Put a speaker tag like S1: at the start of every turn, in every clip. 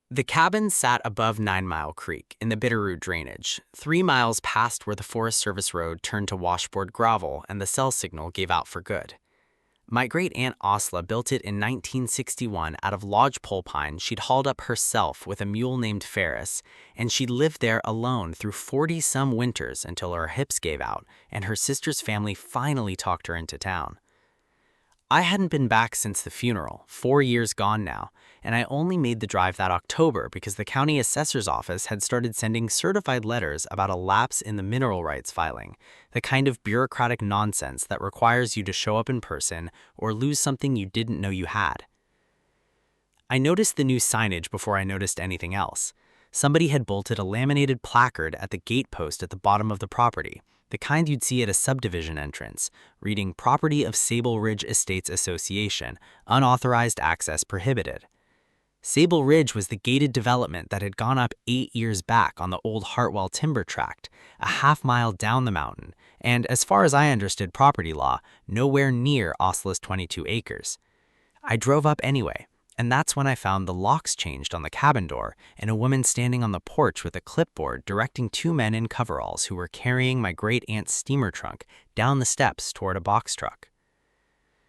S1: The cabin sat above 9 Mile Creek in the Bitterroot drainage, 3 miles past where the Forest Service road turned to washboard gravel and the cell signal gave out for good. My great-aunt Osla built it in 1961 out of lodgepole pine she'd hauled up herself with a mule named Ferris, and she'd lived there alone through 40-some winters until her hips gave out and her sister's family finally talked her into town. I hadn't been back since the funeral, 4 years gone now, and I only made the drive that October because the county assessor's office had started sending certified letters about a lapse in the mineral rights filing, the kind of bureaucratic nonsense that requires you to show up in person or lose something you didn't know you had. I noticed the new signage before I noticed anything else. Somebody had bolted a laminated placard at the gate post at the bottom of the property, the kind you'd see at a subdivision entrance, reading Property of Sable Ridge Estates Association, Unauthorized Access Prohibited. Sable Ridge was the gated development that had gone up 8 years back on the old Hartwell timber tract, a half-mile down the mountain, and as far as I understood property law, nowhere near Osla's 22 acres. I drove up anyway, and that's when I found the locks changed on the cabin door and a woman standing on the porch with a clipboard directing two men in coveralls who were carrying my great-aunt's steamer trunk down the steps toward a box truck.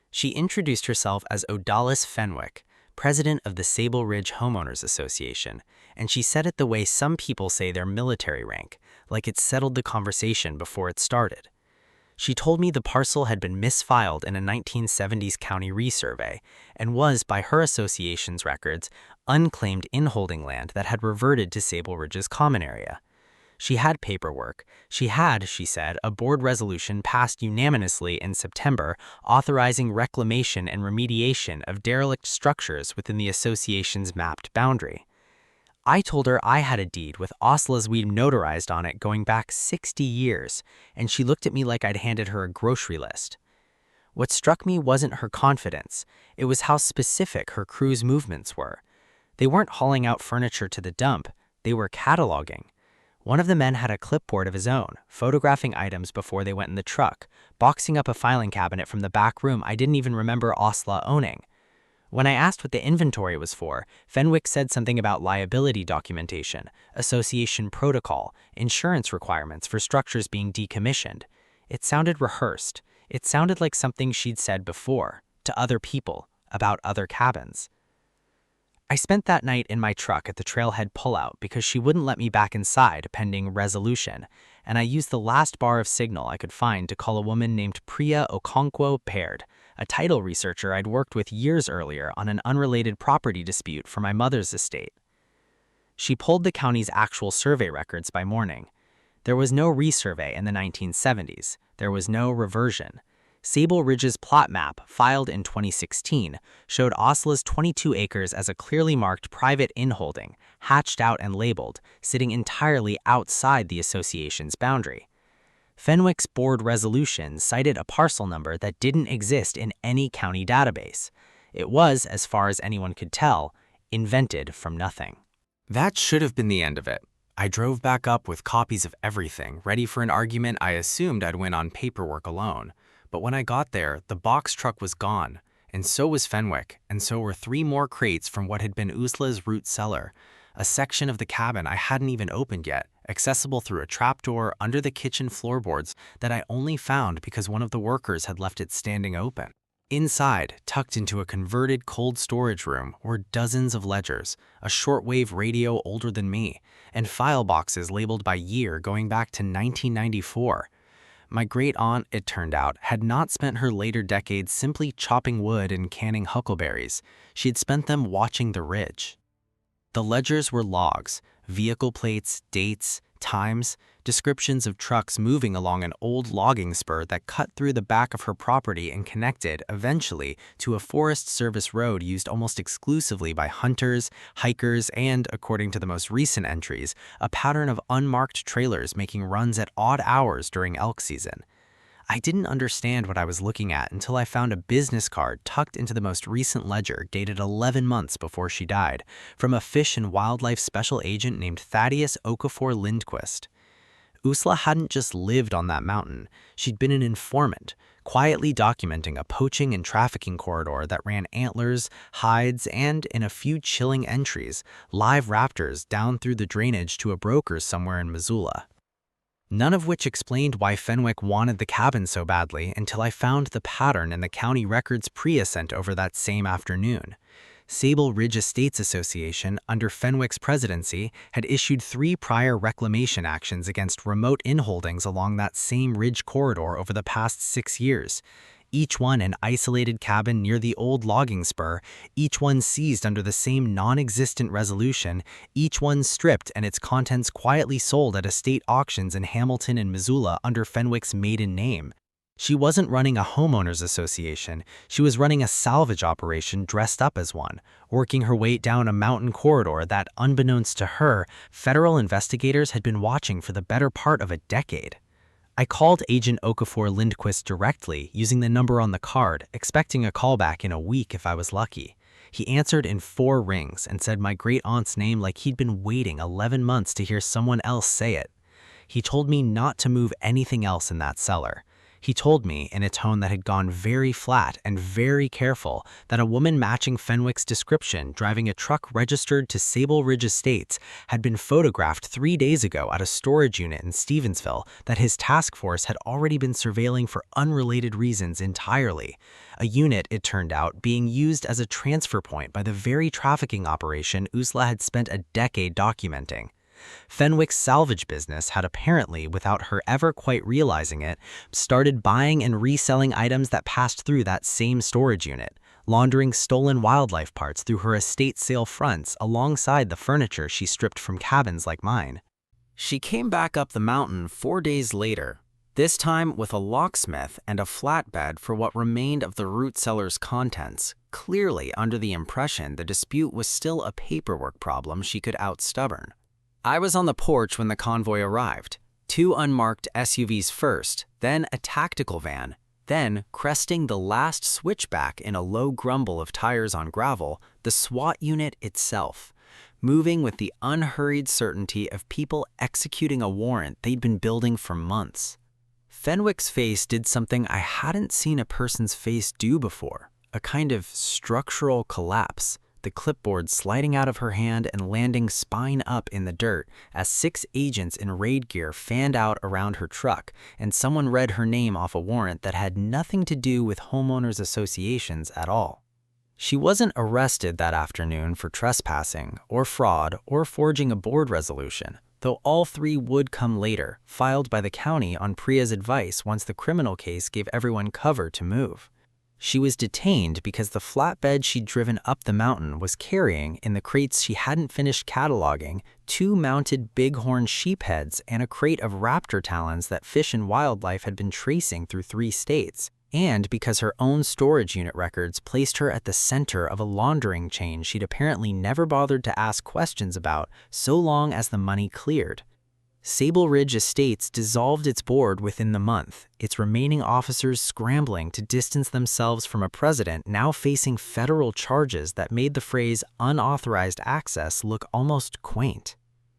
S1: She introduced herself as Odalys Fenwick, president of the Sable Ridge Homeowners Association, and she said it the way some people say their military rank, like it settled the conversation before it started. She told me the parcel had been misfiled in a 1970s county resurvey and was, by her association's records, unclaimed inholding land that had reverted to Sable Ridge's common area. She had paperwork. She had, she said, a board resolution passed unanimously in September authorizing reclamation and remediation of derelict structures within the association's mapped boundary. I told her I had a deed with Osla's weed notarized on it going back 60 years, and she looked at me like I'd handed her a grocery list. What struck me wasn't her confidence, it was how specific her crew's movements were. They weren't hauling out furniture to the dump, they were cataloging. One of the men had a clipboard of his own, photographing items before they went in the truck, boxing up a filing cabinet from the back room I didn't even remember Osla owning. When I asked what the inventory was for, Fenwick said something about liability documentation, association protocol, insurance requirements for structures being decommissioned. It sounded rehearsed. It sounded like something she'd said before, to other people, about other cabins. I spent that night in my truck at the trailhead pullout because she wouldn't let me back inside pending resolution, and I used the last bar of signal I could find to call a woman named Priya Okonkwo Paired, a title researcher I'd worked with years earlier on an unrelated property dispute for my mother's estate. She pulled the county's actual survey records by morning. There was no resurvey in the 1970s. There was no reversion. Sable Ridge's plot map, filed in 2016, showed Osla's 22 acres as a clearly marked private inholding, hatched out and labeled, sitting entirely outside the association's boundary. Fenwick's board resolution cited a parcel number that didn't exist in any county database. It was, as far as anyone could tell, invented from nothing. That should have been the end of it. I drove back up with copies of everything, ready for an argument I assumed I'd win on paperwork alone. But when I got there, the box truck was gone, and so was Fenwick, and so were 3 more crates from what had been Osla's root cellar, a section of the cabin I hadn't even opened yet, accessible through a trapdoor under the kitchen floorboards that I only found because one of the workers had left it standing open. Inside, tucked into a converted cold storage room, were dozens of ledgers, a shortwave radio older than me, and file boxes labeled by year going back to 1994. My great-aunt, it turned out, had not spent her later decades simply chopping wood and canning huckleberries. She had spent them watching the ridge. The ledgers were logs, vehicle plates, dates, times, descriptions of trucks moving along an old logging spur that cut through the back of her property and connected, eventually, to a Forest Service road used almost exclusively by hunters, hikers, and, according to the most recent entries, a pattern of unmarked trailers making runs at odd hours during elk season. I didn't understand what I was looking at until I found a business card tucked into the most recent ledger dated 11 months before she died, from a Fish and Wildlife Special Agent named Thaddeus Okafor Lindquist. Osla hadn't just lived on that mountain, she'd been an informant, quietly documenting a poaching and trafficking corridor that ran antlers, hides, and, in a few chilling entries, live raptors down through the drainage to a broker somewhere in Missoula. None of which explained why Fenwick wanted the cabin so badly until I found the pattern in the county records Priya sent over that same afternoon. Sable Ridge Estates Association, under Fenwick's presidency, had issued 3 prior reclamation actions against remote inholdings along that same ridge corridor over the past 6 years. Each one an isolated cabin near the old logging spur, each one seized under the same non-existent resolution, each one stripped and its contents quietly sold at estate auctions in Hamilton and Missoula under Fenwick's maiden name. She wasn't running a homeowners association, she was running a salvage operation dressed up as one, working her way down a mountain corridor that, unbeknownst to her, federal investigators had been watching for the better part of a decade. I called Agent Okafor Lindquist directly, using the number on the card, expecting a callback in a week if I was lucky. He answered in 4 rings and said my great-aunt's name like he'd been waiting 11 months to hear someone else say it. He told me not to move anything else in that cellar. He told me, in a tone that had gone very flat and very careful, that a woman matching Fenwick's description driving a truck registered to Sable Ridge Estates had been photographed 3 days ago at a storage unit in Stevensville that his task force had already been surveilling for unrelated reasons entirely. A unit, it turned out, being used as a transfer point by the very trafficking operation Osla had spent a decade documenting. Fenwick's salvage business had apparently, without her ever quite realizing it, started buying and reselling items that passed through that same storage unit, laundering stolen wildlife parts through her estate sale fronts alongside the furniture she stripped from cabins like mine. She came back up the mountain 4 days later, this time with a locksmith and a flatbed for what remained of the root cellar's contents, clearly under the impression the dispute was still a paperwork problem she could out-stubborn. I was on the porch when the convoy arrived. 2 unmarked SUVs first, then a tactical van, then, cresting the last switchback in a low grumble of tires on gravel, the SWAT unit itself, moving with the unhurried certainty of people executing a warrant they'd been building for months. Fenwick's face did something I hadn't seen a person's face do before, a kind of structural collapse. The clipboard sliding out of her hand and landing spine up in the dirt as 6 agents in raid gear fanned out around her truck, and someone read her name off a warrant that had nothing to do with homeowners associations at all. She wasn't arrested that afternoon for trespassing, or fraud, or forging a board resolution, though all 3 would come later, filed by the county on Priya's advice once the criminal case gave everyone cover to move. She was detained because the flatbed she'd driven up the mountain was carrying, in the crates she hadn't finished cataloging, 2 mounted bighorn sheep heads and a crate of raptor talons that Fish and Wildlife had been tracing through 3 states, and because her own storage unit records placed her at the center of a laundering chain she'd apparently never bothered to ask questions about so long as the money cleared. Sable Ridge Estates dissolved its board within the month, its remaining officers scrambling to distance themselves from a president now facing federal charges that made the phrase unauthorized access look almost quaint.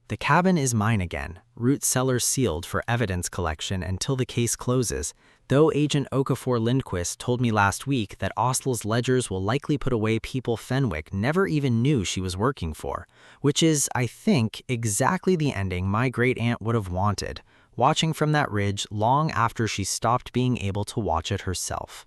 S1: The cabin is mine again, root cellar sealed for evidence collection until the case closes, though Agent Okafor Lindquist told me last week that Osla's ledgers will likely put away people Fenwick never even knew she was working for, which is, I think, exactly the ending my great-aunt would have wanted, watching from that ridge long after she stopped being able to watch it herself.